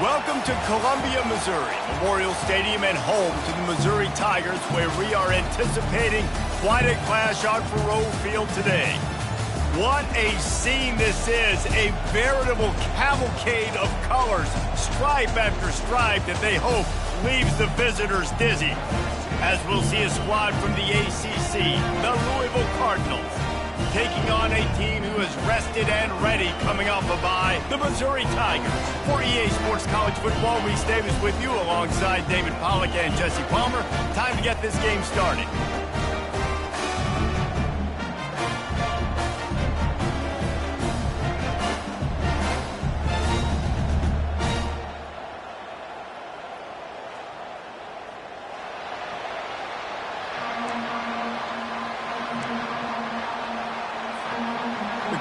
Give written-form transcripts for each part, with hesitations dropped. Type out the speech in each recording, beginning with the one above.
Welcome to Columbia, Missouri, Memorial Stadium and home to the Missouri Tigers, where we are anticipating quite a clash on Faroe Field today. What a scene this is, a veritable cavalcade of colors, stripe after stripe that they hope leaves the visitors dizzy. As we'll see a squad from the ACC, the Louisville Cardinals, taking on a team who is rested and ready coming off a bye, the Missouri Tigers. For EA Sports College Football, Reese Davis with you alongside David Pollack and Jesse Palmer. Time to get this game started.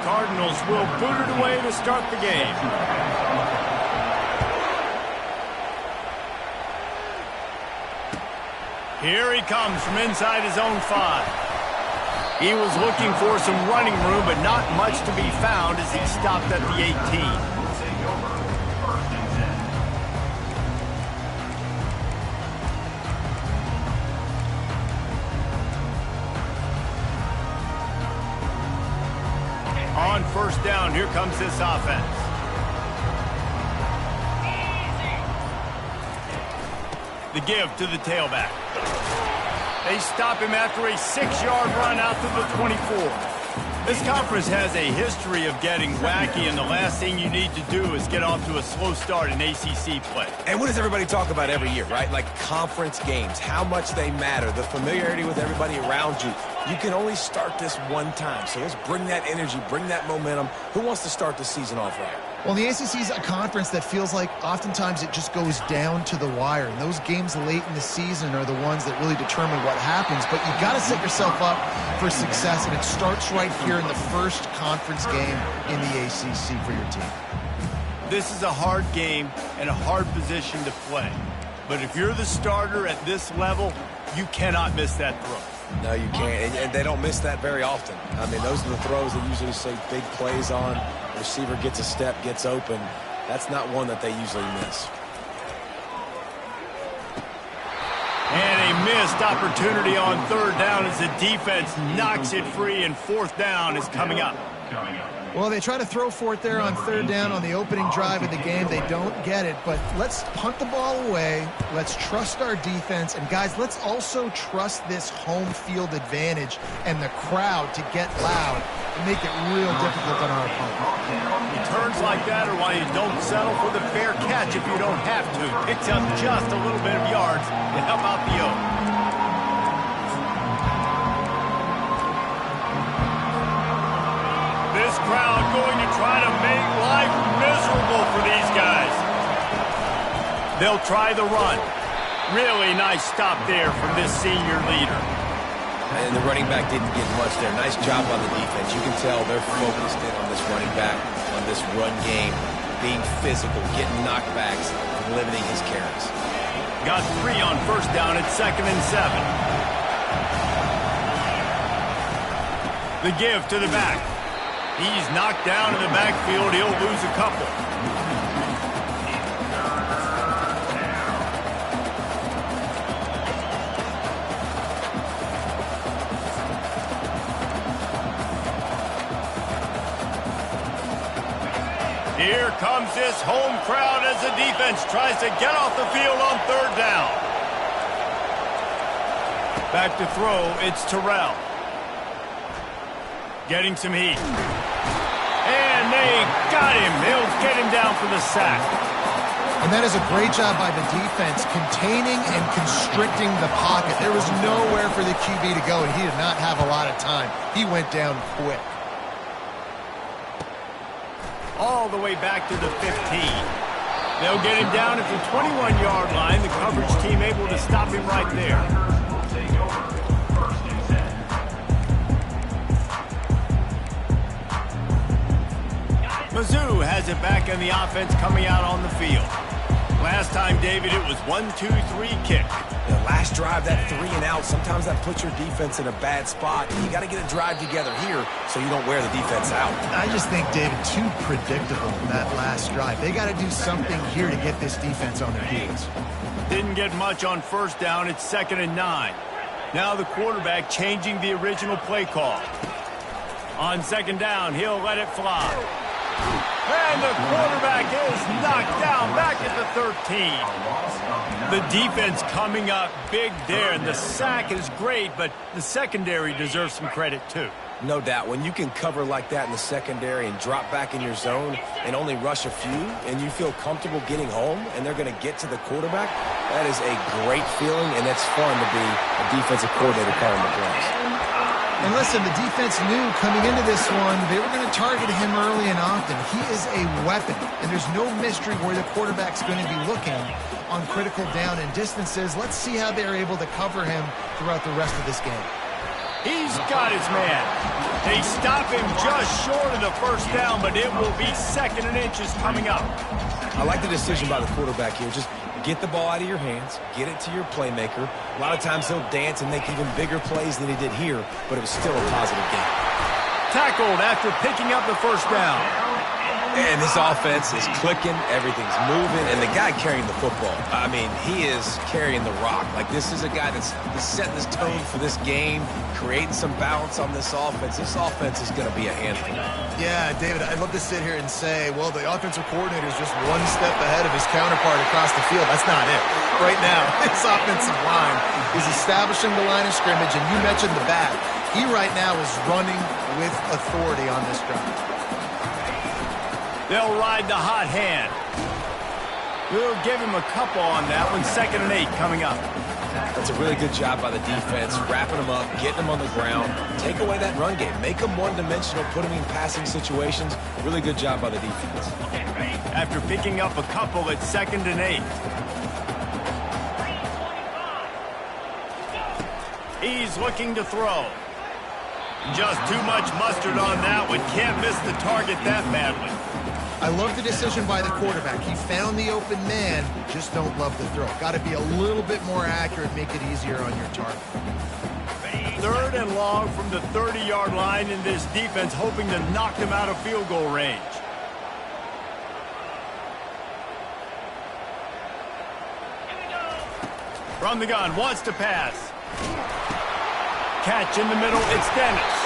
Cardinals will boot it away to start the game. Here he comes from inside his own 5. He was looking for some running room, but not much to be found as he stopped at the 18. On first down, here comes this offense. The give to the tailback. They stop him after a 6-yard run out to the 24. This conference has a history of getting wacky, and the last thing you need to do is get off to a slow start in ACC play. And what does everybody talk about every year, right? Like conference games, how much they matter, the familiarity with everybody around you. You can only start this one time, so let's bring that energy, bring that momentum. Who wants to start the season off right? Well, the ACC is a conference that feels like oftentimes it just goes down to the wire. And those games late in the season are the ones that really determine what happens. But you've got to set yourself up for success, and it starts right here in the first conference game in the ACC for your team. This is a hard game and a hard position to play. But if you're the starter at this level, you cannot miss that throw. No, you can't, and they don't miss that very often. I mean, those are the throws that usually say big plays on. The receiver gets a step, gets open. That's not one that they usually miss. And a missed opportunity on third down as the defense knocks it free, and fourth down is coming up. Well, they try to throw for it there on third down on the opening drive of the game. They don't get it, but let's punt the ball away. Let's trust our defense. And, guys, let's also trust this home field advantage and the crowd to get loud and make it real difficult on our opponent. Returns like that are why you don't settle for the fair catch if you don't have to. Picks up just a little bit of yards to help out the O. This crowd going to try to make life miserable for these guys. They'll try the run. Really nice stop there from this senior leader. And the running back didn't get much there. Nice job on the defense. You can tell they're focused in on this running back, on this run game, being physical, getting knockbacks, and limiting his carries. Got 3 on first down at 2nd and 7. The give to the back. He's knocked down in the backfield. He'll lose a couple. Here comes this home crowd as the defense tries to get off the field on third down. Back to throw, it's Rell. Getting some heat. And they got him. They'll get him down for the sack. And that is a great job by the defense, containing and constricting the pocket. There was nowhere for the QB to go, and he did not have a lot of time. He went down quick. All the way back to the 15. They'll get him down at the 21-yard line. The coverage team able to stop him right there. Mizzou has it back in the offense coming out on the field. Last time, David, it was 1-2-3 kick. The last drive, that 3 and out, sometimes that puts your defense in a bad spot. You got to get a drive together here so you don't wear the defense out. I just think, David, too predictable that last drive. They got to do something here to get this defense on their heels. Didn't get much on first down. It's 2nd and 9. Now the quarterback changing the original play call. On 2nd down, he'll let it fly. And the quarterback is knocked down back at the 13. The defense coming up big there, and the sack is great, but the secondary deserves some credit too. No doubt. When you can cover like that in the secondary and drop back in your zone and only rush a few, and you feel comfortable getting home, and they're going to get to the quarterback, that is a great feeling, and it's fun to be a defensive coordinator calling the plays. And listen, the defense knew coming into this one, they were going to target him early and often. He is a weapon, and there's no mystery where the quarterback's going to be looking on critical down and distances. Let's see how they're able to cover him throughout the rest of this game. He's got his man. They stop him just short of the first down, but it will be 2nd and inches coming up. I like the decision by the quarterback here. Just get the ball out of your hands, get it to your playmaker. A lot of times he'll dance and make even bigger plays than he did here, but it was still a positive game. Tackled after picking up the first down. And this offense is clicking, everything's moving, and the guy carrying the football, I mean, he is carrying the rock. Like, this is a guy that's setting this tone for this game, creating some balance on this offense. This offense is going to be a handful. Yeah, David, I'd love to sit here and say, well, the offensive coordinator is just one step ahead of his counterpart across the field. That's not it. Right now, this offensive line is establishing the line of scrimmage, and you mentioned the back. He right now is running with authority on this drive. They'll ride the hot hand. We'll give him a couple on that one. 2nd and 8 coming up. That's a really good job by the defense, wrapping them up, getting them on the ground. Take away that run game. Make them one-dimensional, put them in passing situations. Really good job by the defense. After picking up a couple, it's 2nd and 8. He's looking to throw. Just too much mustard on that one. Can't miss the target that badly. I love the decision by the quarterback. He found the open man, just don't love the throw. Got to be a little bit more accurate, make it easier on your target. 3rd and long from the 30-yard line, in this defense hoping to knock them out of field goal range. From the gun, wants to pass. Catch in the middle, it's Dennis.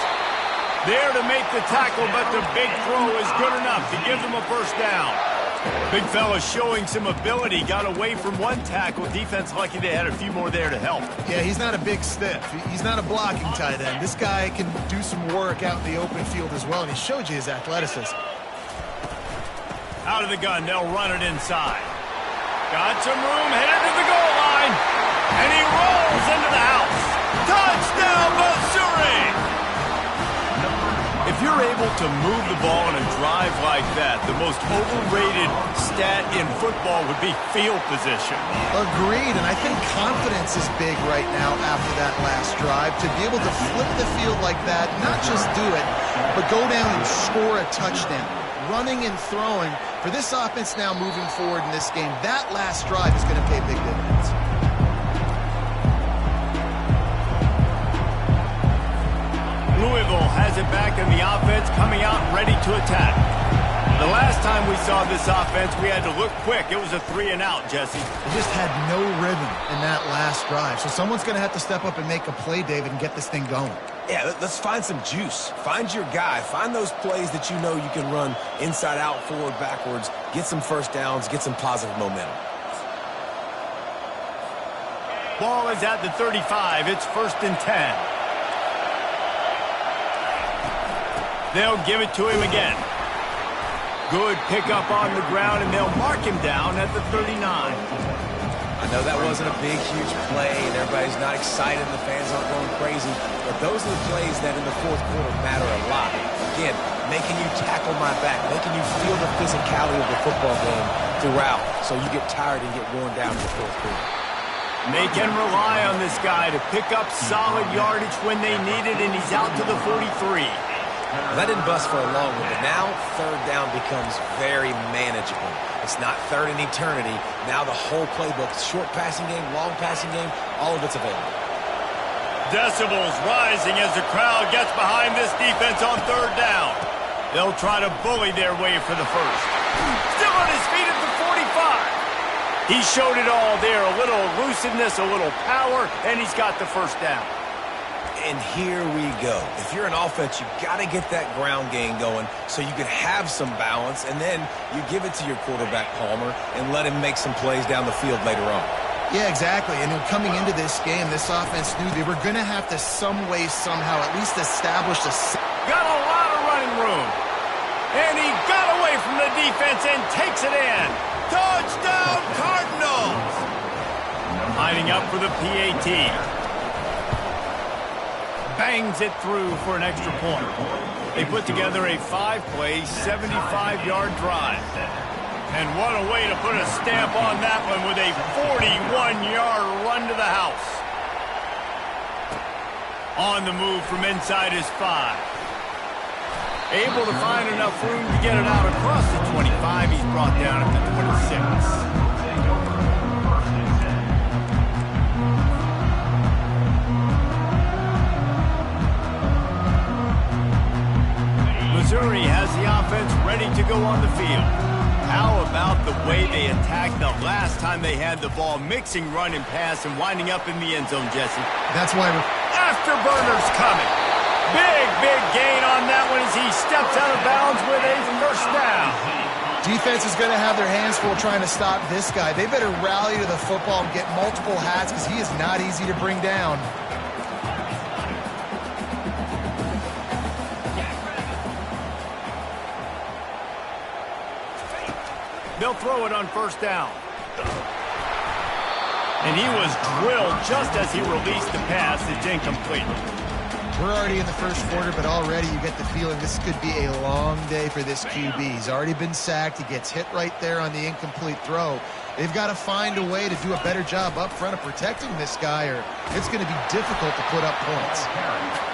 There to make the tackle, but the big throw is good enough to give them a first down. Big fella showing some ability, got away from one tackle. Defense lucky they had a few more there to help. Yeah, he's not a big stiff. He's not a blocking tight end. This guy can do some work out in the open field as well, and he showed you his athleticism. Out of the gun, they'll run it inside. Got some room, headed to the goal line, and he rolls into the house. Touchdown, Missouri! If you're able to move the ball on a drive like that, the most overrated stat in football would be field position. Agreed, and I think confidence is big right now after that last drive. To be able to flip the field like that, not just do it, but go down and score a touchdown. Running and throwing. For this offense now moving forward in this game, that last drive is going to pay big dividends. Louisville has it back in the offense, coming out ready to attack. The last time we saw this offense, we had to look quick. It was a 3 and out, Jesse. They just had no rhythm in that last drive. So someone's going to have to step up and make a play, David, and get this thing going. Yeah, let's find some juice. Find your guy. Find those plays that you know you can run inside out, forward, backwards. Get some first downs. Get some positive momentum. Ball is at the 35. It's 1st and 10. They'll give it to him again. Good pickup on the ground, and they'll mark him down at the 39. I know that wasn't a big, huge play, and everybody's not excited, and the fans aren't going crazy, but those are the plays that in the 4th quarter matter a lot. Again, making you tackle my back, making you feel the physicality of the football game throughout, so you get tired and get worn down in the 4th quarter. They can rely on this guy to pick up solid yardage when they need it, and he's out to the 43. That didn't bust for a long one, but now third down becomes very manageable. It's not third in eternity. Now the whole playbook, short passing game, long passing game, all of it's available. Decibels rising as the crowd gets behind this defense on third down. They'll try to bully their way for the first. Still on his feet at the 45. He showed it all there, a little elusiveness, a little power, and he's got the first down. And here we go. If you're an offense, you've got to get that ground game going so you can have some balance, and then you give it to your quarterback, Palmer, and let him make some plays down the field later on. Yeah, exactly. And coming into this game, this offense knew they were going to have to some way, somehow, at least establish a... Got a lot of running room. And he got away from the defense and takes it in. Touchdown, Cardinals! Lining up for the PAT. Bangs it through for an extra point. They put together a 5-play, 75-yard drive. And what a way to put a stamp on that one with a 41-yard run to the house. On the move from inside his 5. Able to find enough room to get it out across the 25. He's brought down at the 26. Missouri has the offense ready to go on the field. How about the way they attacked the last time they had the ball, mixing run and pass and winding up in the end zone, Jesse? That's why we're... Afterburner's coming. Big gain on that one as he steps out of bounds with a first down. Defense is going to have their hands full trying to stop this guy. They better rally to the football and get multiple hats because he is not easy to bring down. They'll throw it on first down. And he was drilled just as he released the pass. It's incomplete. We're already in the first quarter, but already you get the feeling this could be a long day for this QB. He's already been sacked. He gets hit right there on the incomplete throw. They've got to find a way to do a better job up front of protecting this guy, or it's going to be difficult to put up points.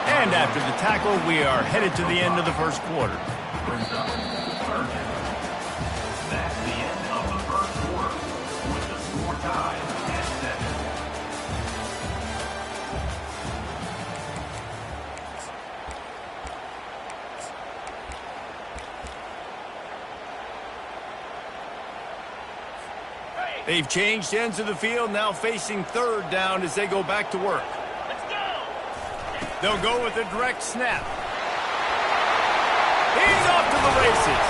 And after the tackle, we are headed to the end of the first quarter. They've changed ends of the field, now facing third down as they go back to work. Let's go! They'll go with a direct snap. He's off to the races.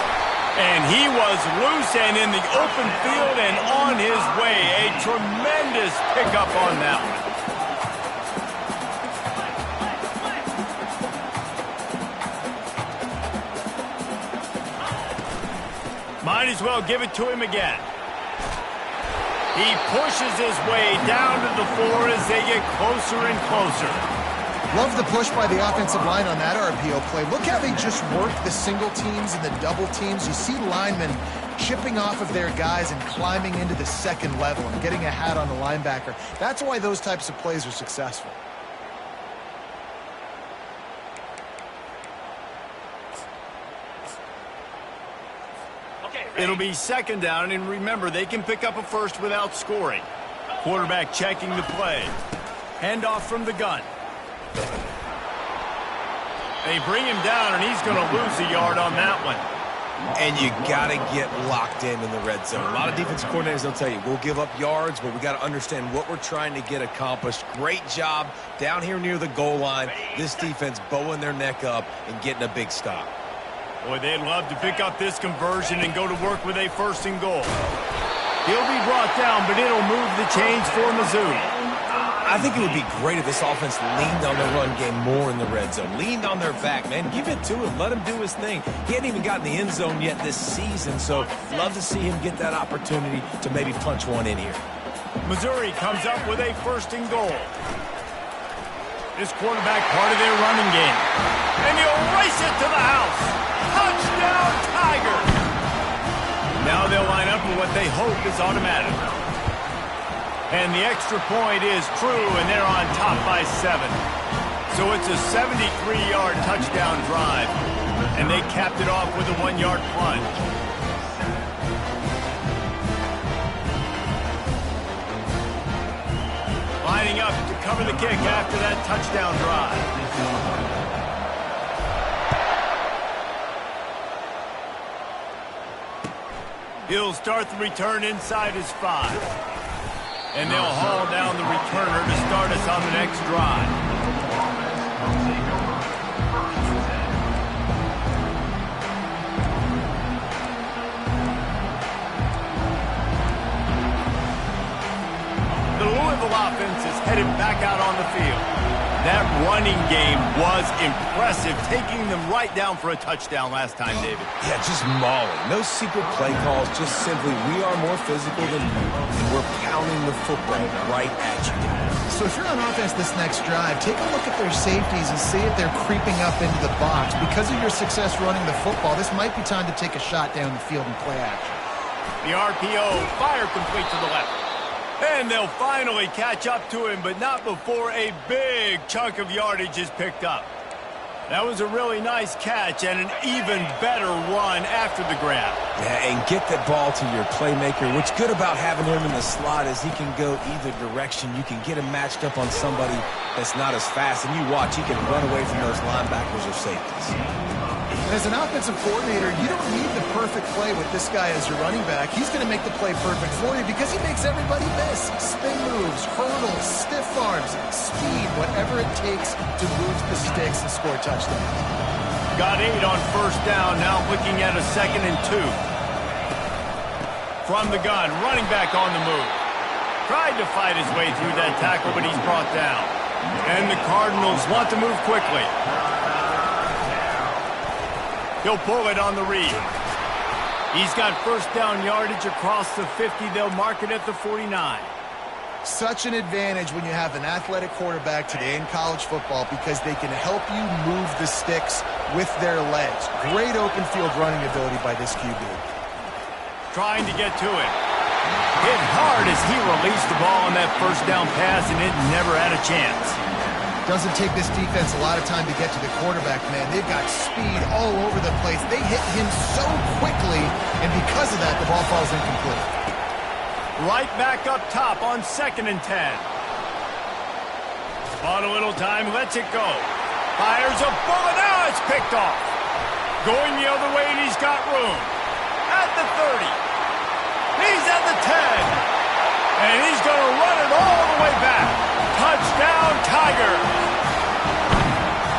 And he was loose and in the open field and on his way. A tremendous pickup on that one. Might as well give it to him again. He pushes his way down to the floor as they get closer and closer. Love the push by the offensive line on that RPO play. Look how they just work the single teams and the double teams. You see linemen chipping off of their guys and climbing into the second level and getting a hat on the linebacker. That's why those types of plays are successful. It'll be second down, and remember, they can pick up a first without scoring. Quarterback checking the play. Handoff from the gun. They bring him down, and he's going to lose a yard on that one. And you got to get locked in the red zone. A lot of defensive coordinators, they'll tell you, we'll give up yards, but we got to understand what we're trying to get accomplished. Great job down here near the goal line. This defense bowing their neck up and getting a big stop. Boy, they'd love to pick up this conversion and go to work with a first and goal. He'll be brought down, but it'll move the chains for Missouri. I think it would be great if this offense leaned on the run game more in the red zone. Leaned on their back, man. Give it to him. Let him do his thing. He hadn't even gotten the end zone yet this season, so love to see him get that opportunity to maybe punch one in here. Missouri comes up with a first and goal. This quarterback part of their running game. And he'll race it to the house. Touchdown, Tigers! Now they'll line up with what they hope is automatic. And the extra point is true, and they're on top by 7. So it's a 73-yard touchdown drive, and they capped it off with a 1-yard plunge. Lining up to cover the kick after that touchdown drive. He'll start the return inside his 5. And they'll haul down the returner to start us on the next drive. The Louisville offense is headed back out on the field. That running game was impressive, taking them right down for a touchdown last time, David. Yeah, just mauling. No secret play calls, just simply we are more physical than you, and we're pounding the football right at you. So if you're on offense this next drive, take a look at their safeties and see if they're creeping up into the box. Because of your success running the football, this might be time to take a shot down the field and play action. The RPO, fire complete to the left. And they'll finally catch up to him, but not before a big chunk of yardage is picked up. That was a really nice catch and an even better run after the grab. Yeah, and get that ball to your playmaker. What's good about having him in the slot is he can go either direction. You can get him matched up on somebody that's not as fast, and you watch, he can run away from those linebackers or safeties. As an offensive coordinator, you don't need the perfect play with this guy as your running back. He's going to make the play perfect for you because he makes everybody miss. Spin moves, hurdles, stiff arms, speed, whatever it takes to move the sticks and score touchdowns. Got 8 on first down, now looking at a 2nd and 2. From the gun, running back on the move. Tried to fight his way through that tackle, but he's brought down. And the Cardinals want to move quickly. He'll pull it on the read. He's got first down yardage across the 50. They'll mark it at the 49. Such an advantage when you have an athletic quarterback today in college football because they can help you move the sticks with their legs. Great open field running ability by this QB. Trying to get to it. Hit hard as he released the ball on that first down pass, and it never had a chance. Doesn't take this defense a lot of time to get to the quarterback, man. They've got speed all over the place. They hit him so quickly, and because of that, the ball falls incomplete. Right back up top on 2nd and 10. Bought a little time, lets it go. Fires a bullet, now it's picked off. Going the other way, and he's got room. At the 30. He's at the 10. And he's going to run it all the way back. Touchdown, Tigers!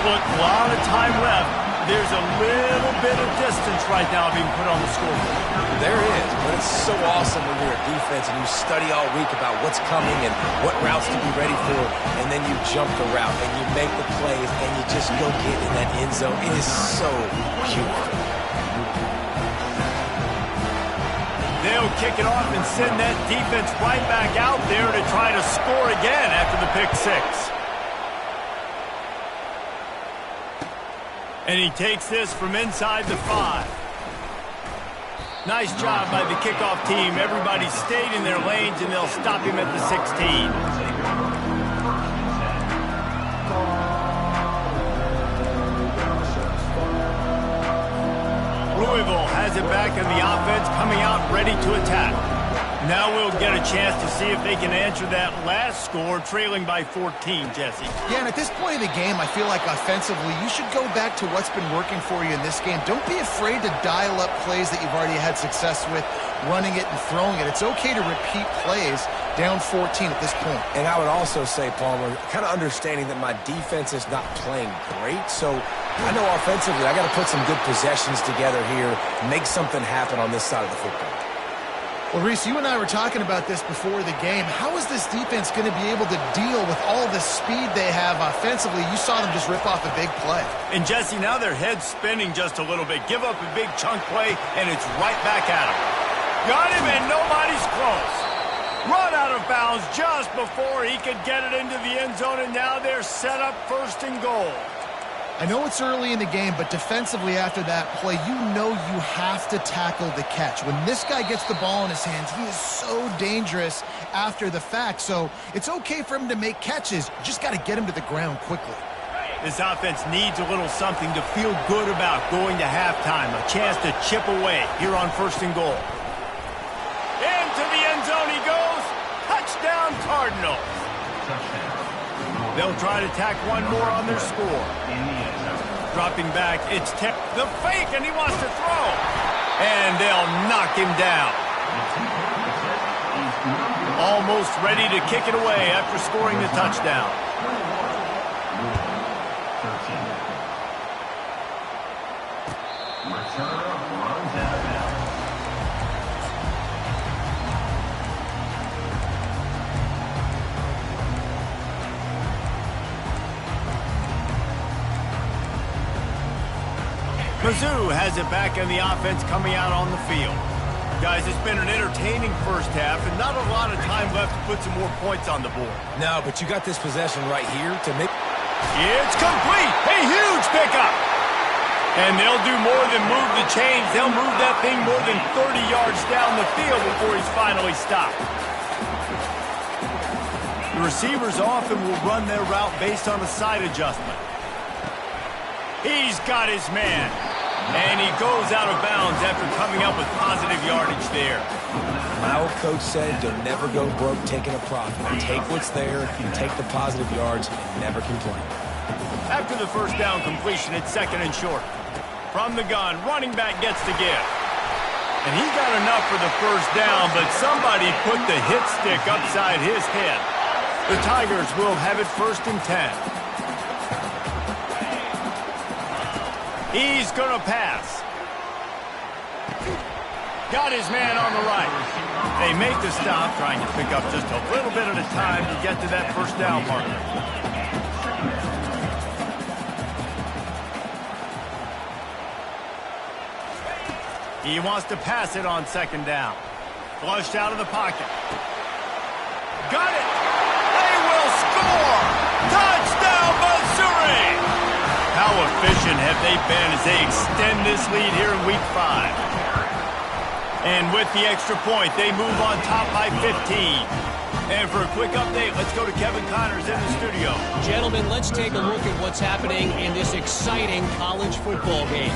Look, a lot of time left. There's a little bit of distance right now being put on the scoreboard. There is, but it's so awesome when you're a defense and you study all week about what's coming and what routes to be ready for, and then you jump the route and you make the plays and you just go get in that end zone. It is so pure. They'll kick it off and send that defense right back out there to try to score again after the pick 6. And he takes this from inside the 5. Nice job by the kickoff team. Everybody stayed in their lanes, and they'll stop him at the 16. Louisville has it back in the offense, coming out ready to attack. Now we'll get a chance to see if they can answer that last score, trailing by 14, Jesse. Yeah, and at this point of the game, I feel like offensively, you should go back to what's been working for you in this game. Don't be afraid to dial up plays that you've already had success with, running it and throwing it. It's okay to repeat plays down 14 at this point. And I would also say, Palmer, kind of understanding that my defense is not playing great, so I know offensively I got to put some good possessions together here, make something happen on this side of the football. Well, Reese, you and I were talking about this before the game. How is this defense going to be able to deal with all the speed they have offensively? You saw them just rip off a big play. And, Jesse, now their head's spinning just a little bit. Give up a big chunk play, and it's right back at him. Got him, and nobody's close. Run out of bounds just before he could get it into the end zone, and now they're set up 1st and goal. I know it's early in the game, but defensively after that play, you know you have to tackle the catch. When this guy gets the ball in his hands, he is so dangerous after the fact. So it's okay for him to make catches. You just got to get him to the ground quickly. This offense needs a little something to feel good about going to halftime. A chance to chip away here on 1st and goal. Into the end zone he goes. Touchdown, Cardinals. They'll try to tack one more on their score. Dropping back, it's the fake, and he wants to throw. And they'll knock him down. Almost ready to kick it away after scoring the touchdown. Mizzou has it back in the offense coming out on the field. Guys, it's been an entertaining first half and not a lot of time left to put some more points on the board. No, but you got this possession right here to make... It's complete! A huge pickup! And they'll do more than move the chains. They'll move that thing more than 30 yards down the field before he's finally stopped. The receivers often will run their route based on a side adjustment. He's got his man. And he goes out of bounds after coming up with positive yardage there. My old coach said you'll never go broke taking a profit. Take what's there, take the positive yards, and never complain. After the first down completion, it's 2nd and short. From the gun, running back gets the give. And he got enough for the first down, but somebody put the hit stick upside his head. The Tigers will have it 1st and 10. He's going to pass. Got his man on the right. They make the stop, trying to pick up just a little bit at a time to get to that first down marker. He wants to pass it on 2nd down. Flushed out of the pocket. Got it! They will score! Touchdown, Missouri! How efficient have they been as they extend this lead here in Week 5? And with the extra point, they move on top by 15. And for a quick update, let's go to Kevin Connors in the studio. Gentlemen, let's take a look at what's happening in this exciting college football game.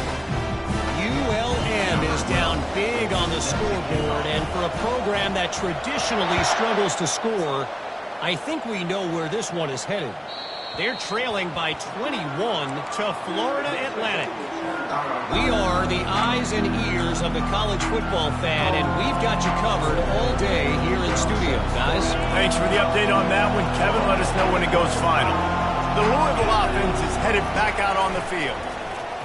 ULM is down big on the scoreboard, and for a program that traditionally struggles to score, I think we know where this one is headed. They're trailing by 21 to Florida Atlantic. We are the eyes and ears of the college football fan, and we've got you covered all day here in studio, guys. Thanks for the update on that one, Kevin. Let us know when it goes final. The Louisville offense is headed back out on the field.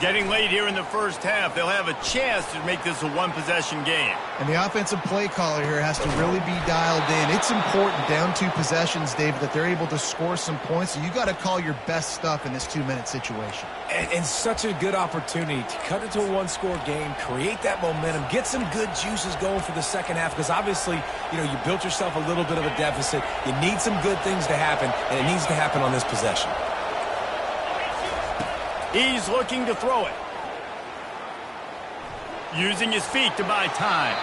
Getting late here in the first half, they'll have a chance to make this a one-possession game. And the offensive play caller here has to really be dialed in. It's important, down 2 possessions, David, that they're able to score some points. So you got to call your best stuff in this 2-minute situation. And such a good opportunity to cut into a one-score game, create that momentum, get some good juices going for the second half, because obviously, you know, you built yourself a little bit of a deficit. You need some good things to happen, and it needs to happen on this possession. He's looking to throw it. Using his feet to buy time.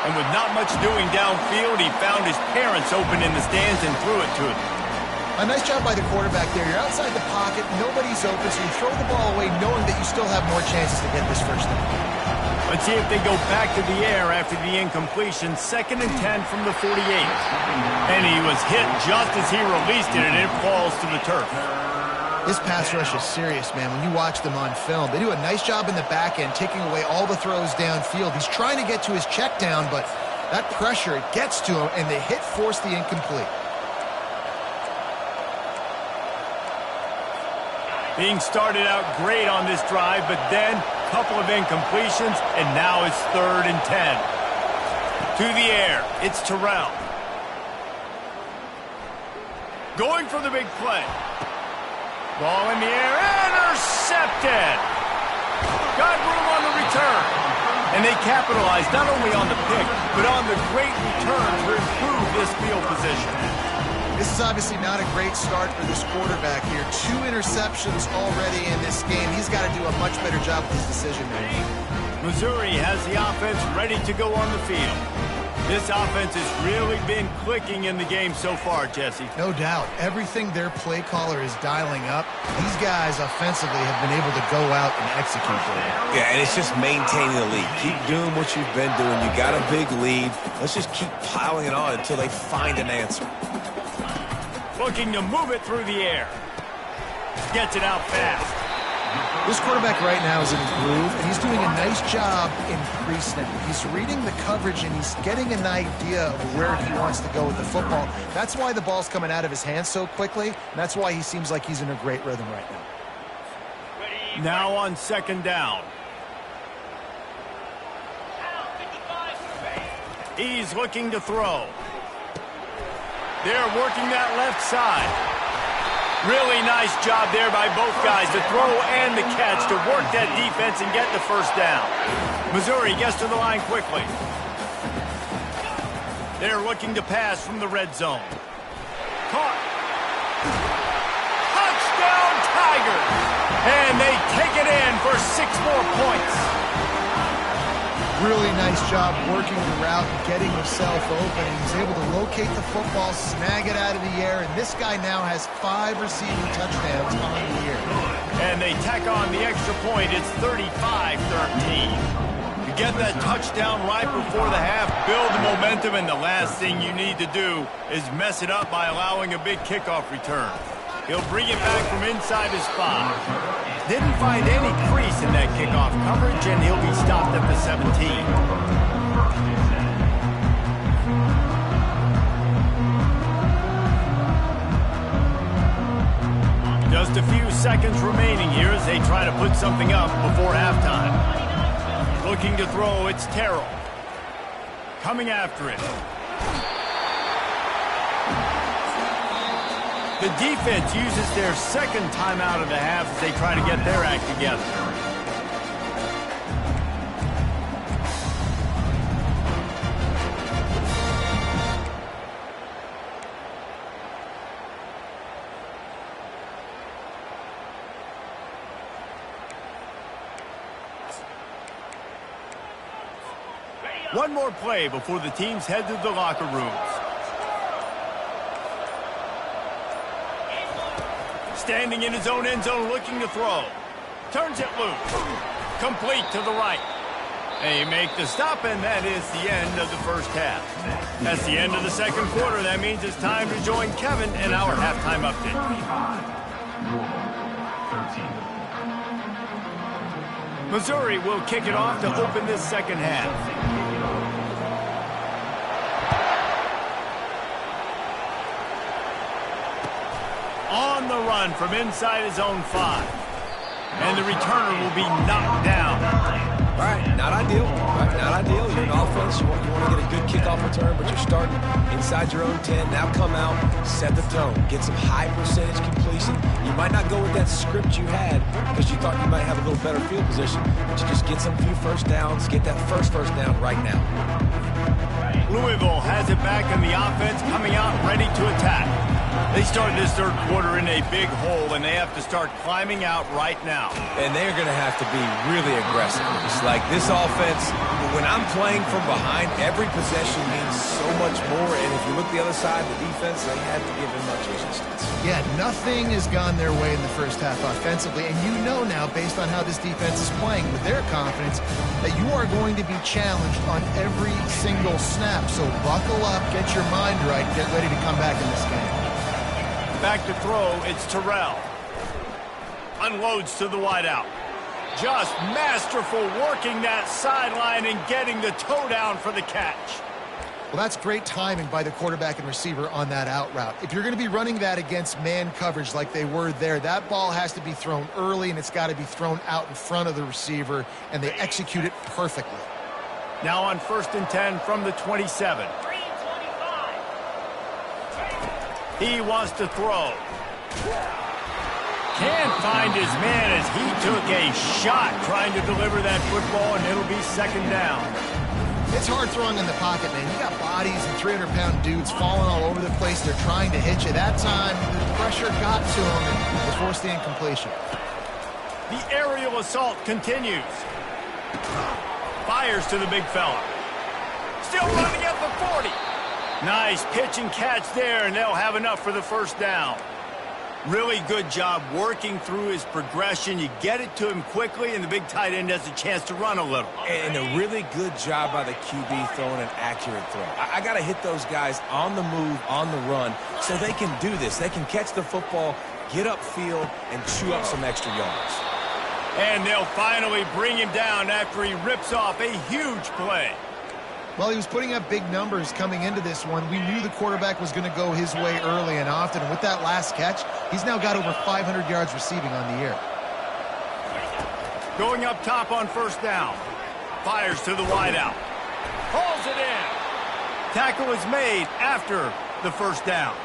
And with not much doing downfield, he found his parents open in the stands and threw it to him. A nice job by the quarterback there. You're outside the pocket, nobody's open, so you throw the ball away knowing that you still have more chances to get this first down. Let's see if they go back to the air after the incompletion. 2nd and 10 from the 48. And he was hit just as he released it, and it falls to the turf. This pass rush is serious, man. When you watch them on film, they do a nice job in the back end, taking away all the throws downfield. He's trying to get to his check down, but that pressure, it gets to him, and the hit forced the incomplete. Being started out great on this drive, but then a couple of incompletions, and now it's 3rd and 10. To the air, it's Terrell. Going for the big play. Ball in the air, intercepted! Got room on the return. And they capitalized not only on the pick, but on the great return to improve this field position. This is obviously not a great start for this quarterback here. 2 interceptions already in this game. He's got to do a much better job with his decision making. Missouri has the offense ready to go on the field. This offense has really been clicking in the game so far, Jesse. No doubt. Everything their play caller is dialing up, these guys offensively have been able to go out and execute there. Yeah, and it's just maintaining the lead. Keep doing what you've been doing. You got a big lead. Let's just keep piling it on until they find an answer. Looking to move it through the air. Gets it out fast. This quarterback right now is in a groove, and he's doing a nice job in pre-snap. He's reading the coverage, and he's getting an idea of where he wants to go with the football. That's why the ball's coming out of his hands so quickly, and that's why he seems like he's in a great rhythm right now. Now on second down. He's looking to throw. They're working that left side. Really nice job there by both guys, the throw and the catch, to work that defense and get the first down. Missouri gets to the line quickly. They're looking to pass from the red zone. Caught. Touchdown Tigers! And they take it in for 6 more points. Really nice job working the route and getting himself open. He's able to locate the football, snag it out of the air, and this guy now has 5 receiving touchdowns on the year. And they tack on the extra point. It's 35-13. You get that touchdown right before the half, build the momentum, and the last thing you need to do is mess it up by allowing a big kickoff return. He'll bring it back from inside his 5. Didn't find any crease in that kickoff coverage, and he'll be stopped at the 17. Just a few seconds remaining here as they try to put something up before halftime. Looking to throw, it's Terrell. Coming after it. The defense uses their second timeout of the half as they try to get their act together. One more play before the teams head to the locker rooms. Standing in his own end zone, looking to throw. Turns it loose. Complete to the right. They make the stop, and that is the end of the first half. That's the end of the second quarter. That means it's time to join Kevin in our halftime update. Missouri will kick it off to open this second half. On the run from inside his own 5. And the returner will be knocked down. All right, not ideal. Not ideal. You're an offense. You want to get a good kickoff return, but you're starting inside your own 10. Now come out, set the tone. Get some high percentage completion. You might not go with that script you had because you thought you might have a little better field position, but you just get some few first downs, get that first down right now. Louisville has it back in the offense, coming out ready to attack. They started this third quarter in a big hole, and they have to start climbing out right now. And they're going to have to be really aggressive. It's like this offense, when I'm playing from behind, every possession means so much more. And if you look the other side, the defense, they had to give him much resistance. Yeah, nothing has gone their way in the first half offensively. And you know now, based on how this defense is playing with their confidence, that you are going to be challenged on every single snap. So buckle up, get your mind right, get ready to come back in this game. Back to throw, it's Terrell. Unloads to the wideout. Just masterful working that sideline and getting the toe down for the catch. Well, that's great timing by the quarterback and receiver on that out route. If you're going to be running that against man coverage like they were there, that ball has to be thrown early, and it's got to be thrown out in front of the receiver, and they execute it perfectly. Now on 1st and 10 from the 27. He wants to throw. Can't find his man as he took a shot trying to deliver that football, and it'll be second down. It's hard throwing in the pocket, man. You got bodies and 300-pound dudes falling all over the place. They're trying to hit you. That time, the pressure got to him and they forced the incompletion. The aerial assault continues. Fires to the big fella. Still running at the 40. Nice pitch and catch there, and they'll have enough for the first down. Really good job working through his progression. You get it to him quickly, and the big tight end has a chance to run a little. And a really good job by the QB throwing an accurate throw. I got to hit those guys on the move, on the run, so they can do this. They can catch the football, get upfield, and chew up some extra yards. And they'll finally bring him down after he rips off a huge play. Well, he was putting up big numbers coming into this one. We knew the quarterback was going to go his way early and often. And with that last catch, he's now got over 500 yards receiving on the year. Going up top on first down. Fires to the wideout. Hauls it in. Tackle is made after the first down.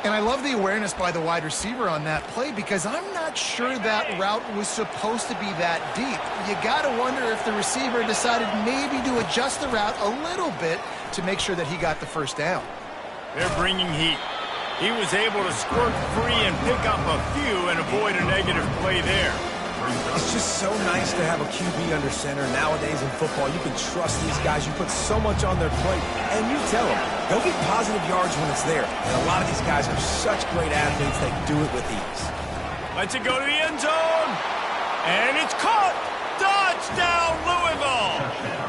And I love the awareness by the wide receiver on that play because I'm not sure that route was supposed to be that deep. You got to wonder if the receiver decided maybe to adjust the route a little bit to make sure that he got the first down. They're bringing heat. He was able to squirt free and pick up a few and avoid a negative play there. It's just so nice to have a QB under center. Nowadays in football, you can trust these guys. You put so much on their plate, and you tell them, go get positive yards when it's there. And a lot of these guys are such great athletes, they do it with ease. Lets it go to the end zone. And it's caught. Touchdown, Louisville.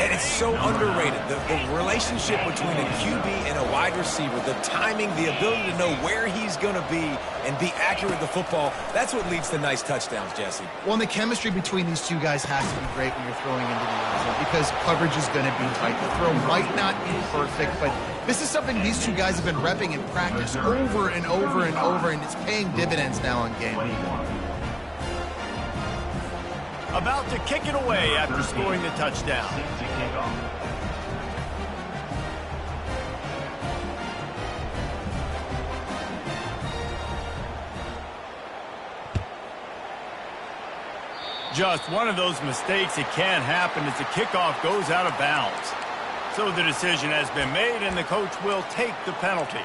And it's so underrated. The relationship between a QB and a wide receiver, the timing, the ability to know where he's going to be and be accurate with the football, that's what leads to nice touchdowns, Jesse. Well, and the chemistry between these two guys has to be great when you're throwing into the end zone because coverage is going to be tight. The throw might not be perfect, but this is something these two guys have been repping in practice over and over and over, and it's paying dividends now on game. About to kick it away after scoring the touchdown. Just one of those mistakes that can happen as the kickoff goes out of bounds. So the decision has been made, and the coach will take the penalty.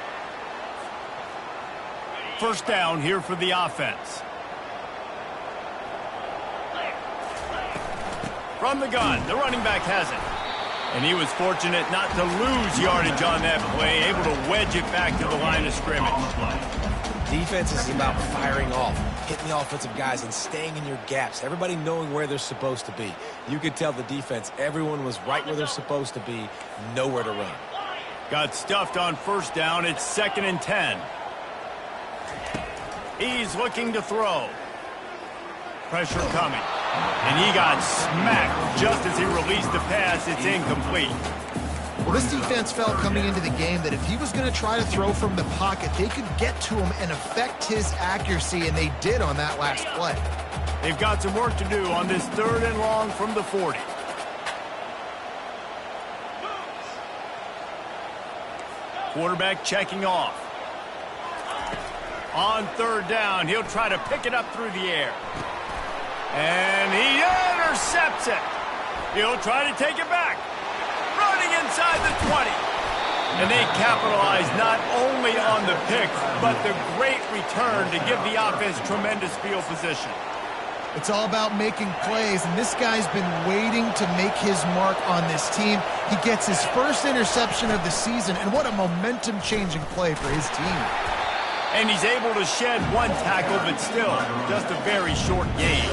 First down here for the offense. From the gun, the running back has it. And he was fortunate not to lose yardage on that play, able to wedge it back to the line of scrimmage. Defense is about firing off, hitting the offensive guys and staying in your gaps, everybody knowing where they're supposed to be. You could tell the defense, everyone was right where they're supposed to be, nowhere to run. Got stuffed on first down, it's 2nd and 10. He's looking to throw. Pressure coming. And he got smacked just as he released the pass. It's incomplete. Well, this defense felt coming into the game that if he was going to try to throw from the pocket, they could get to him and affect his accuracy, and they did on that last play. They've got some work to do on this 3rd and long from the 40. Quarterback checking off. On 3rd down, he'll try to pick it up through the air. And he intercepts it. He'll try to take it back. Running inside the 20. And they capitalize not only on the pick, but the great return to give the offense tremendous field position. It's all about making plays, and this guy's been waiting to make his mark on this team. He gets his first interception of the season, and what a momentum-changing play for his team. And he's able to shed one tackle, but still just a very short gain.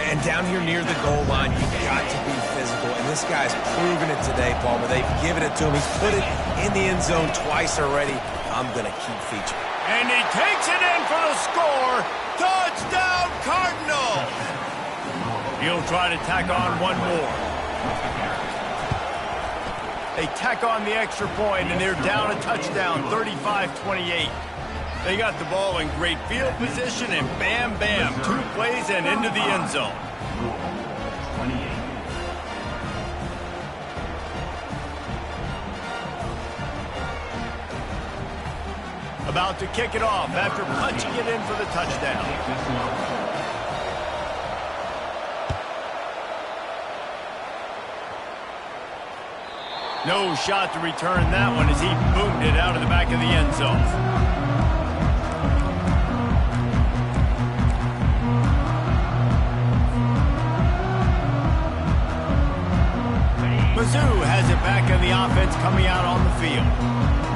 And down here near the goal line, you've got to be physical. And this guy's proven it today, Palmer. They've given it to him. He's put it in the end zone twice already. I'm going to keep featuring. And he takes it in for the score. Touchdown, Cardinals! He'll try to tack on one more. They tack on the extra point, and they're down a touchdown, 35-28. They got the ball in great field position, and bam, bam, 2 plays and into the end zone. About to kick it off after punching it in for the touchdown. No shot to return that one as he boomed it out of the back of the end zone. Mizzou has it back on the offense coming out on the field.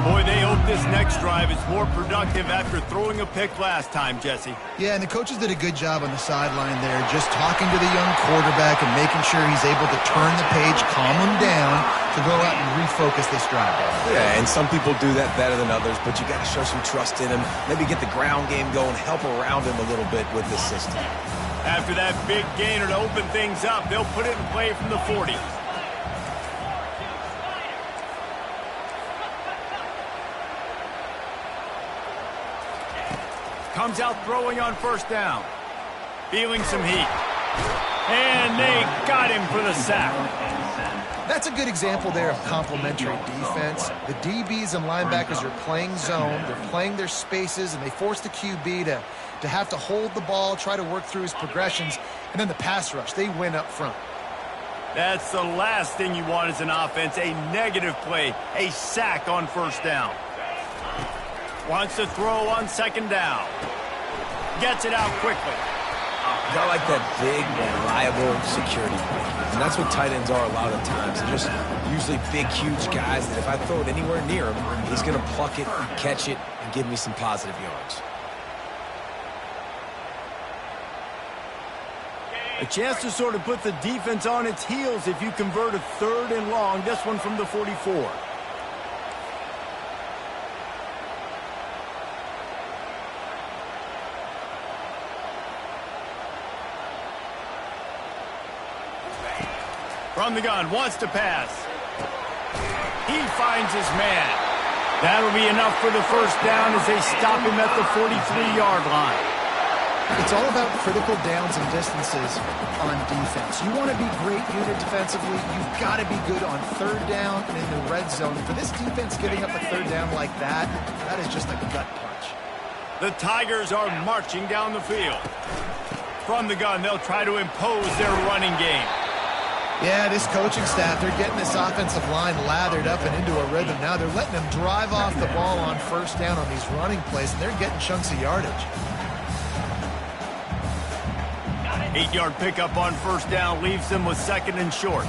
Boy, they hope this next drive is more productive after throwing a pick last time, Jesse. Yeah, and the coaches did a good job on the sideline there, just talking to the young quarterback and making sure he's able to turn the page, calm him down, to go out and refocus this drive. Yeah, and some people do that better than others, but you got to show some trust in him. Maybe get the ground game going, help around him a little bit with this system. After that big gainer to open things up, they'll put it in play from the 40. Comes out throwing on first down. Feeling some heat. And they got him for the sack. That's a good example there of complementary defense. The DBs and linebackers are playing zone. They're playing their spaces, and they force the QB to have to hold the ball, try to work through his progressions, and then the pass rush, they win up front. That's the last thing you want as an offense, a negative play, a sack on first down. Wants to throw on second down. Gets it out quickly. Got like that big, reliable security blanket. And that's what tight ends are a lot of the times. They're just usually big, huge guys that if I throw it anywhere near him, he's going to pluck it, catch it, and give me some positive yards. A chance to sort of put the defense on its heels if you convert a third and long. This one from the 44. From the gun, wants to pass. He finds his man. That'll be enough for the first down as they stop him at the 43-yard line. It's all about critical downs and distances on defense. You want to be great unit defensively, you've got to be good on third down and in the red zone. For this defense giving up a third down like that, that is just a gut punch. The Tigers are marching down the field. From the gun, they'll try to impose their running game. Yeah, this coaching staff, they're getting this offensive line lathered up and into a rhythm now. They're letting them drive off the ball on first down on these running plays, and they're getting chunks of yardage. 8-yard pickup on first down leaves them with second and short.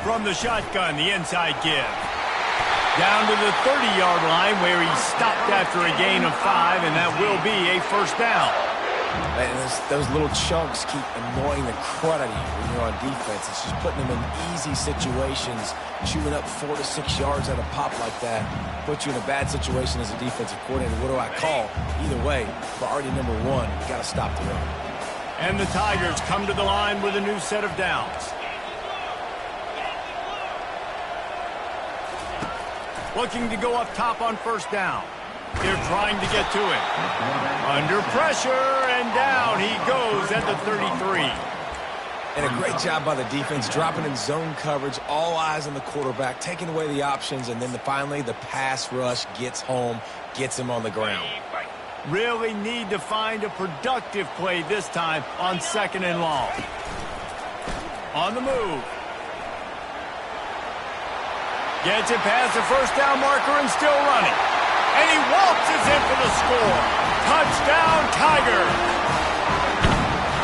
From the shotgun, the inside give. Down to the 30-yard line where he stopped after a gain of 5, and that will be a first down. And those little chunks keep annoying the crud out of you when you're on defense. It's just putting them in easy situations, chewing up 4 to 6 yards at a pop like that. Put you in a bad situation as a defensive coordinator. What do I call? Either way, priority number one, you got to stop the run. And the Tigers come to the line with a new set of downs. Looking to go up top on first down. They're trying to get to him. Under pressure, and down he goes at the 33. And a great job by the defense, dropping in zone coverage, all eyes on the quarterback, taking away the options, and then finally the pass rush gets home, gets him on the ground. Really need to find a productive play this time on second and long. On the move. Gets it past the first down marker and still running. And he waltzes in for the score. Touchdown, Tigers.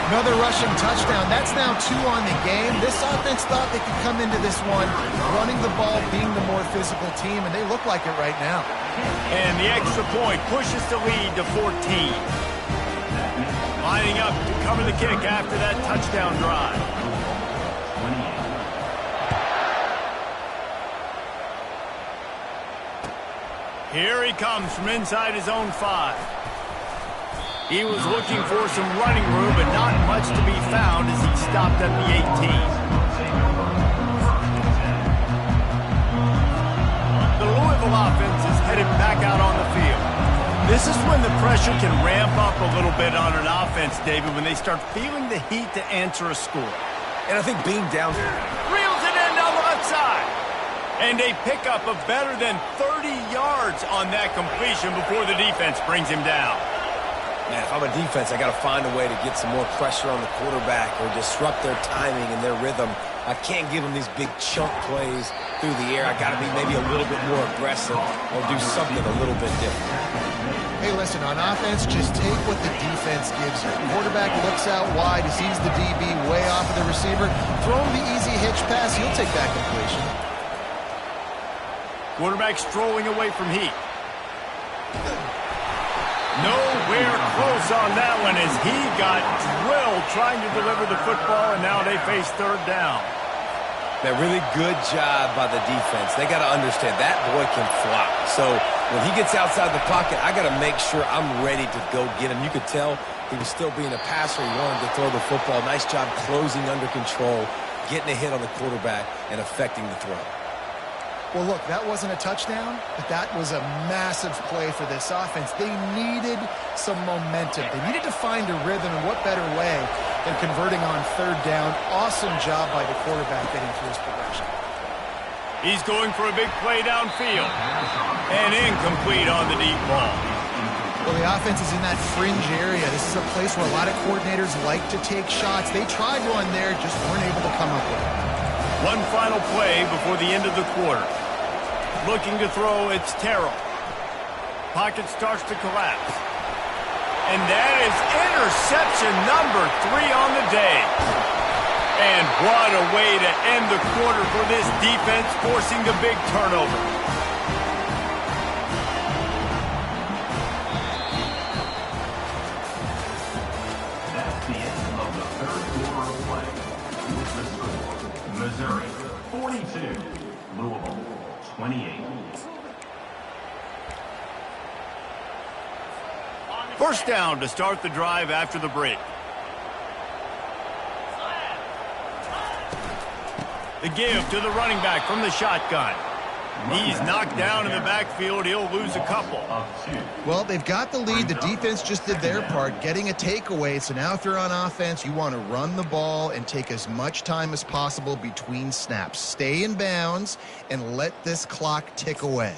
Another rushing touchdown. That's now 2 on the game. This offense thought they could come into this one running the ball, being the more physical team, and they look like it right now. And the extra point pushes the lead to 14. Lining up to cover the kick after that touchdown drive. Here he comes from inside his own 5. He was looking for some running room, but not much to be found as he stopped at the 18. The Louisville offense is headed back out on the field. This is when the pressure can ramp up a little bit on an offense, David, when they start feeling the heat to answer a score. And I think being down here Reels it in down the left side. And a pickup of better than 30 yards on that completion before the defense brings him down. Man, if I'm a defense, I got to find a way to get some more pressure on the quarterback or disrupt their timing and their rhythm I can't give them these big chunk plays through the air. I got to be maybe a little bit more aggressive or do something a little bit different. Hey, listen, on offense, just take what the defense gives you. Quarterback looks out wide, he sees the DB way off of the receiver. Throw him the easy hitch pass, he'll take that completion. Quarterback strolling away from heat. Nowhere close on that one as he got drilled trying to deliver the football, and now they face third down. That really good job by the defense. They got to understand that boy can fly. So when he gets outside the pocket, I got to make sure I'm ready to go get him. You could tell he was still being a passer. He wanted to throw the football. Nice job closing under control, getting a hit on the quarterback, and affecting the throw. Well, look, that wasn't a touchdown, but that was a massive play for this offense. They needed some momentum. They needed to find a rhythm, and what better way than converting on third down. Awesome job by the quarterback getting through his progression. He's going for a big play downfield. And incomplete on the deep ball. Well, the offense is in that fringe area. This is a place where a lot of coordinators like to take shots. They tried one there, just weren't able to come up with it. One final play before the end of the quarter. Looking to throw, it's Terrell. Pocket starts to collapse. And that is interception number 3 on the day. And what a way to end the quarter for this defense, forcing the big turnover. That's the end of the third quarter of play. With the score, Missouri 42, Louisville 28. First down to start the drive after the break. The give to the running back from the shotgun. He's knocked down in the backfield. He'll lose a couple. Well, they've got the lead. The defense just did their part, getting a takeaway. So now if you're on offense, you want to run the ball and take as much time as possible between snaps. Stay in bounds and let this clock tick away.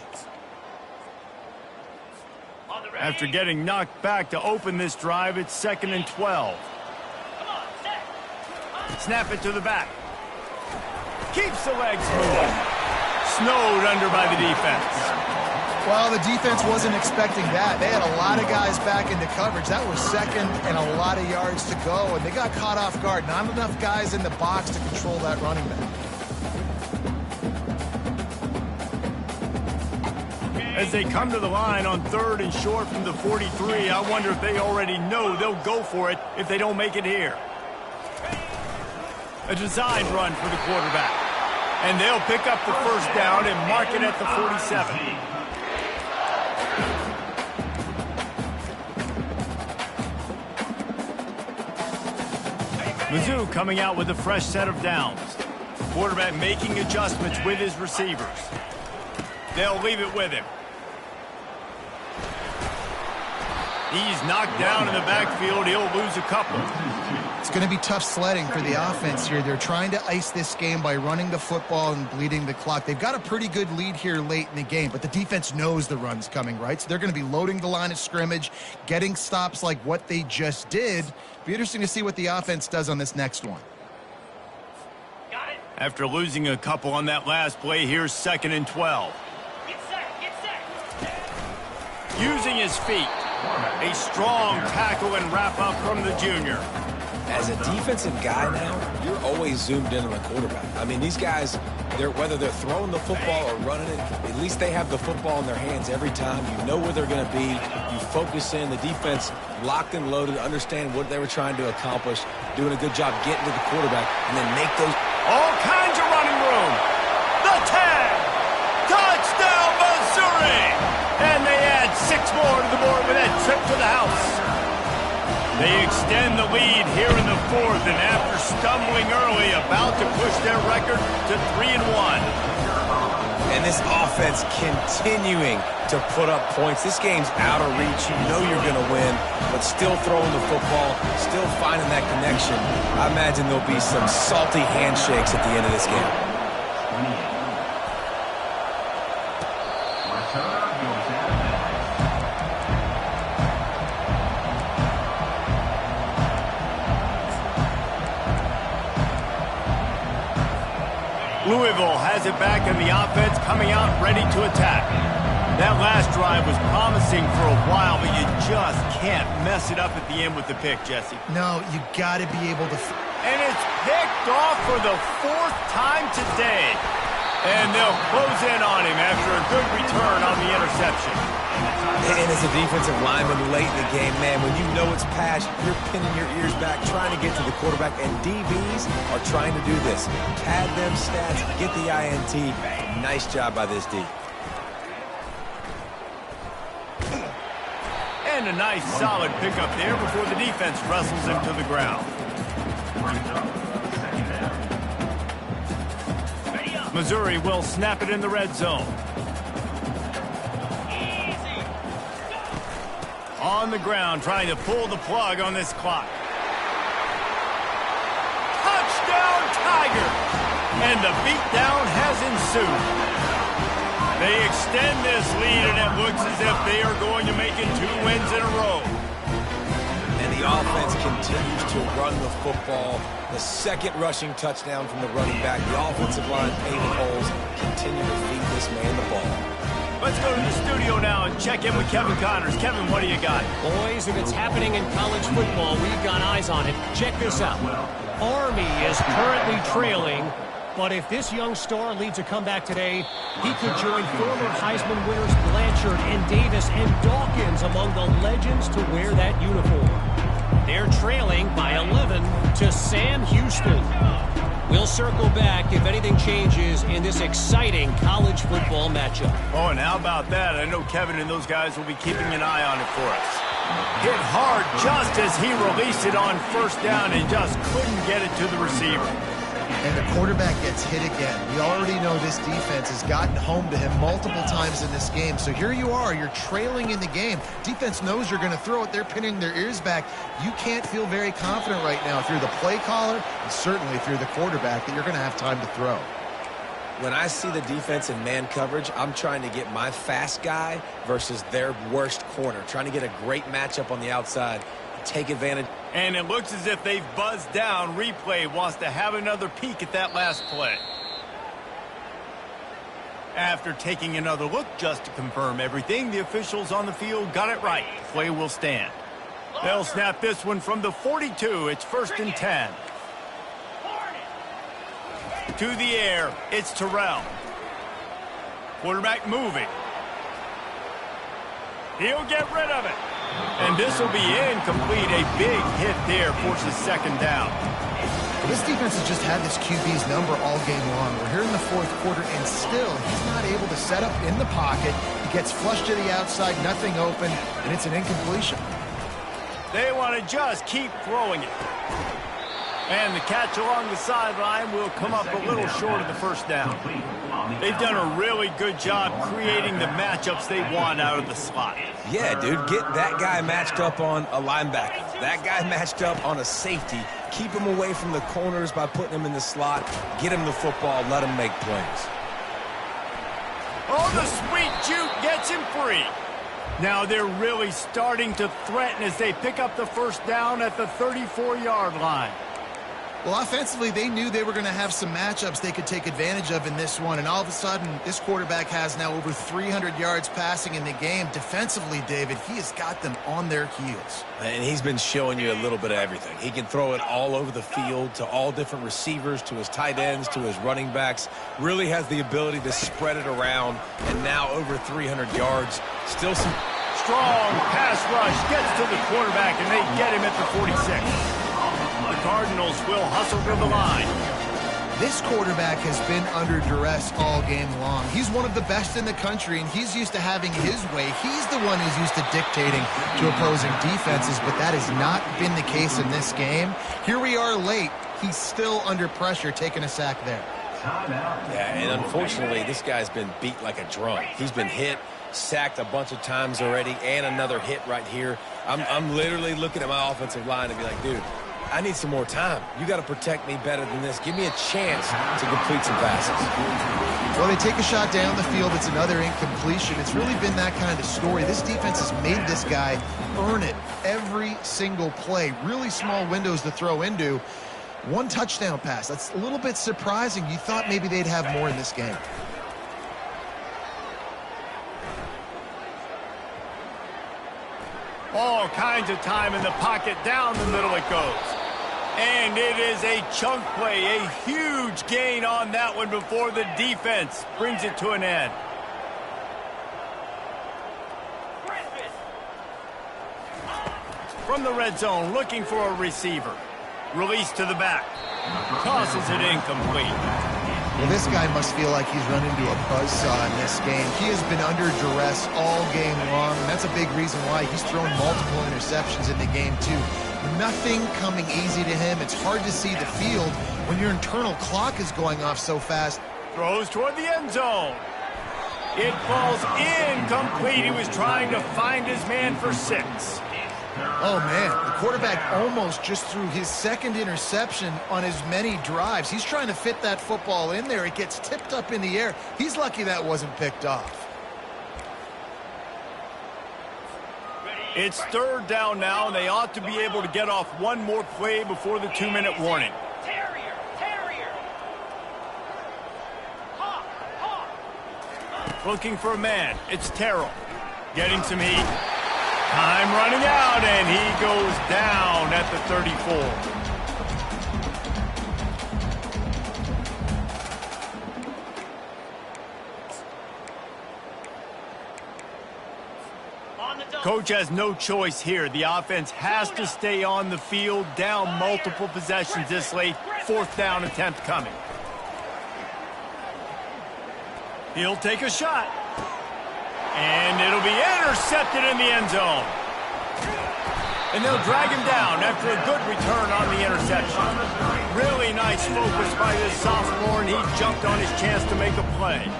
After getting knocked back to open this drive, it's 2nd and 12. Snap it to the back. Keeps the legs moving. Snowed under by the defense. Well, the defense wasn't expecting that. They had a lot of guys back into coverage. That was second and a lot of yards to go, and they got caught off guard. Not enough guys in the box to control that running back. As they come to the line on 3rd and short from the 43, I wonder if they already know they'll go for it if they don't make it here. A design run for the quarterback. And they'll pick up the first down and mark it at the 47. Mizzou coming out with a fresh set of downs. Quarterback making adjustments with his receivers. They'll leave it with him. He's knocked down in the backfield. He'll lose a couple. It's going to be tough sledding for the offense here. They're trying to ice this game by running the football and bleeding the clock. They've got a pretty good lead here late in the game, but the defense knows the run's coming, right? So they're going to be loading the line of scrimmage, getting stops like what they just did. Be interesting to see what the offense does on this next one. After losing a couple on that last play, here's 2nd and 12. Using his feet. A strong tackle and wrap-up from the junior. As a defensive guy now, you're always zoomed in on the quarterback. I mean, these guys, whether they're throwing the football or running it, at least they have the football in their hands every time. You know where they're going to be. You focus in. The defense locked and loaded, understand what they were trying to accomplish, doing a good job getting to the quarterback, and then make those. All kinds of running room. The tag. Touchdown, Missouri. And they add 6 more to the board with that trip to the house. They extend the lead here in the 4th, and after stumbling early, about to push their record to 3-1. And this offense continuing to put up points. This game's out of reach. You know you're going to win, but still throwing the football, still finding that connection. I imagine there'll be some salty handshakes at the end of this game. Louisville has it back, and the offense coming out ready to attack. That last drive was promising for a while, but you just can't mess it up at the end with the pick, Jesse. No, you got to be able to... And it's picked off for the 4th time today. And they'll close in on him after a good return on the interception. And as a defensive lineman late in the game, man, when you know it's pass, you're pinning your ears back, trying to get to the quarterback, and DBs are trying to do this. Pad them stats, get the INT. Nice job by this D. And a nice solid pickup there before the defense wrestles him to the ground. Missouri will snap it in the red zone. On the ground, trying to pull the plug on this clock. Touchdown, Tiger! And the beatdown has ensued. They extend this lead, and it looks as if they are going to make it 2 wins in a row. And the offense continues to run the football. The second rushing touchdown from the running back. The offensive line paving holes. Continue to feed this man the ball. Let's go to the studio now and check in with Kevin Connors. Kevin, what do you got? Boys, if it's happening in college football, we've got eyes on it. Check this out. Army is currently trailing, but if this young star leads a comeback today, he could join former Heisman winners Blanchard and Davis and Dawkins among the legends to wear that uniform. They're trailing by 11 to Sam Houston. We'll circle back if anything changes in this exciting college football matchup. Oh, and how about that? I know Kevin and those guys will be keeping an eye on it for us. Hit hard just as he released it on 1st down and just couldn't get it to the receiver. And the quarterback gets hit again. We already know this defense has gotten home to him multiple times in this game. So here you are, you're trailing in the game. Defense knows you're going to throw it. They're pinning their ears back. You can't feel very confident right now if you're the play caller, and certainly if you're the quarterback, that you're going to have time to throw. When I see the defense in man coverage, I'm trying to get my fast guy versus their worst corner. Trying to get a great matchup on the outside. Take advantage. And it looks as if they've buzzed down. Replay wants to have another peek at that last play. After taking another look just to confirm everything, the officials on the field got it right. Play will stand. They'll snap this one from the 42. It's 1st and 10. To the air, it's Terrell. Quarterback moving. He'll get rid of it. And this will be incomplete. A big hit there forces 2nd down. This defense has just had this QB's number all game long. We're here in the 4th quarter, and still he's not able to set up in the pocket. He gets flushed to the outside, nothing open, and it's an incompletion. They want to just keep throwing it. And the catch along the sideline will come up a little short of the 1st down. They've done a really good job creating the matchups they want out of the slot. Yeah, dude, get that guy matched up on a linebacker. That guy matched up on a safety. Keep him away from the corners by putting him in the slot. Get him the football. Let him make plays. Oh, the sweet juke gets him free. Now they're really starting to threaten as they pick up the 1st down at the 34-yard line. Well, offensively, they knew they were going to have some matchups they could take advantage of in this one, and all of a sudden, this quarterback has now over 300 yards passing in the game. Defensively, David, he has got them on their heels. And he's been showing you a little bit of everything. He can throw it all over the field to all different receivers, to his tight ends, to his running backs. Really has the ability to spread it around, and now over 300 yards. Still some strong pass rush gets to the quarterback, and they get him at the 46. The Cardinals will hustle to the line. This quarterback has been under duress all game long. He's one of the best in the country, and he's used to having his way. He's the one who's used to dictating to opposing defenses, but that has not been the case in this game. Here we are late. He's still under pressure, taking a sack there. Yeah, and unfortunately, this guy's been beat like a drum. He's been hit, sacked a bunch of times already, and another hit right here. I'm literally looking at my offensive line and be like, dude, I need some more time. You got to protect me better than this. Give me a chance to complete some passes. Well, they take a shot down the field. It's another incompletion. It's really been that kind of story. This defense has made this guy earn it every single play. Really small windows to throw into. One touchdown pass. That's a little bit surprising. You thought maybe they'd have more in this game. All kinds of time in the pocket. Down the middle it goes. And it is a chunk play. A huge gain on that one before the defense brings it to an end. From the red zone, looking for a receiver. Release to the back. Tosses it incomplete. Well, this guy must feel like he's run into a buzzsaw in this game. He has been under duress all game long, and that's a big reason why he's thrown multiple interceptions in the game, too. Nothing coming easy to him. It's hard to see the field when your internal clock is going off so fast. Throws toward the end zone. It falls incomplete. He was trying to find his man for 6. Oh, man, the quarterback almost just threw his second interception on as many drives. He's trying to fit that football in there. It gets tipped up in the air. He's lucky that wasn't picked off. It's 3rd down now, and they ought to be able to get off one more play before the 2-minute warning. Looking for a man. It's Terrell. Getting some heat. Time running out, and he goes down at the 34. Coach has no choice here. The offense has to stay on the field, down multiple possessions this late. 4th down attempt coming. He'll take a shot. And it'll be intercepted in the end zone. And they'll drag him down after a good return on the interception. Really nice focus by this sophomore, and he jumped on his chance to make a play.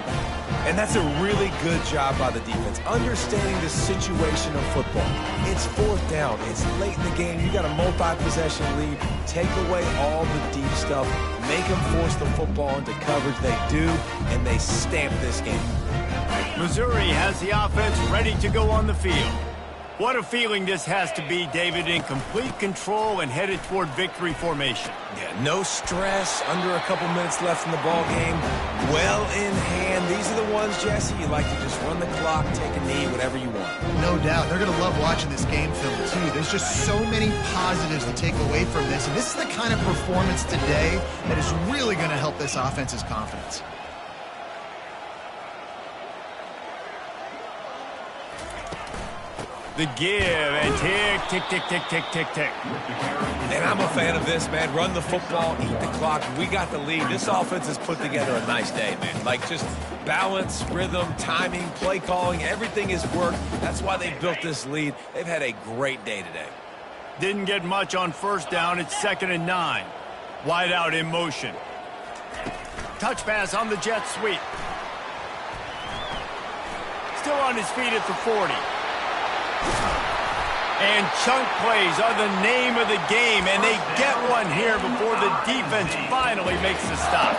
And that's a really good job by the defense, understanding the situation of football. It's 4th down. It's late in the game. You got a multi-possession lead. Take away all the deep stuff. Make them force the football into coverage. They do, and they stamp this game. Missouri has the offense ready to go on the field. What a feeling this has to be, David, in complete control and headed toward victory formation. Yeah, no stress, under a couple minutes left in the ball game. Well in hand. These are the ones, Jesse, you like to just run the clock, take a knee, whatever you want. No doubt. They're going to love watching this game film, too. There's just so many positives to take away from this. And this is the kind of performance today that is really going to help this offense's confidence. The give and tick, tick, tick, tick, tick, tick, tick. And I'm a fan of this, man. Run the football, eat the clock. We got the lead. This offense has put together a nice day, man. Like just balance, rhythm, timing, play calling, everything has worked. That's why they built this lead. They've had a great day today. Didn't get much on 1st down. It's 2nd and 9. Wide out in motion. Touch pass on the jet sweep. Still on his feet at the 40. And chunk plays are the name of the game, and they get one here before the defense finally makes the stop.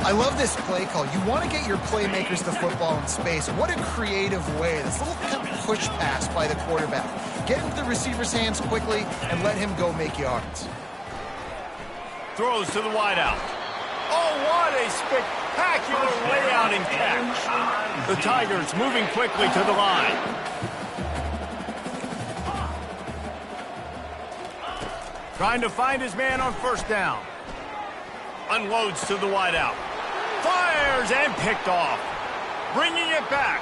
I love this play call. You want to get your playmakers the football in space. What a creative way. This little push pass by the quarterback. Get into the receiver's hands quickly and let him go make yards. Throws to the wideout. Oh, what a spectacular layout and catch. The Tigers moving quickly to the line. Trying to find his man on 1st down. Unloads to the wideout. Fires and picked off. Bringing it back.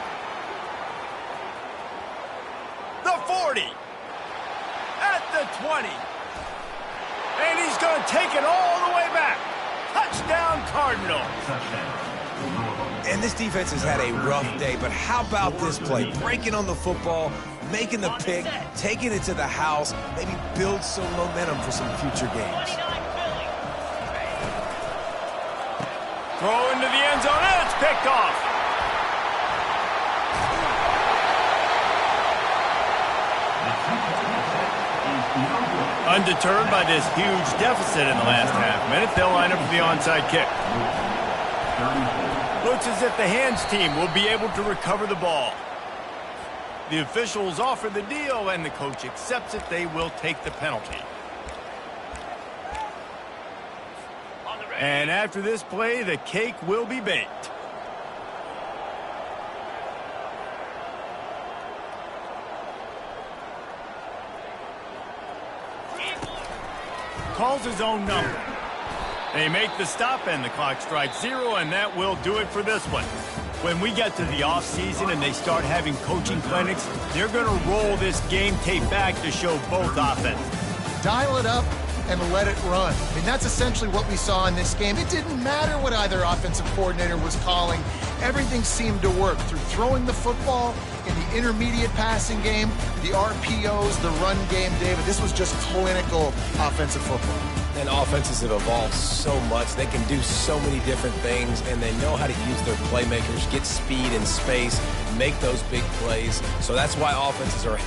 The 40. At the 20. And he's going to take it all the way back. Touchdown, Cardinals. And this defense has had a rough day, but how about this play? Breaking on the football, making the pick, taking it to the house, maybe build some momentum for some future games. Throw into the end zone, and it's picked off. Undeterred by this huge deficit in the last half-minute, they'll line up for the onside kick. Looks as if the hands team will be able to recover the ball. The officials offer the deal, and the coach accepts it. They will take the penalty. And after this play, the cake will be baked. Calls his own number. They make the stop, and the clock strikes 0, and that will do it for this one. When we get to the offseason and they start having coaching clinics, they're going to roll this game tape back to show both offenses. Dial it up and let it run. I mean, that's essentially what we saw in this game. It didn't matter what either offensive coordinator was calling. Everything seemed to work through throwing the football, in the intermediate passing game, the RPOs, the run game, David. This was just clinical offensive football. And offenses have evolved so much. They can do so many different things, and they know how to use their playmakers, get speed and space, make those big plays. So that's why offenses are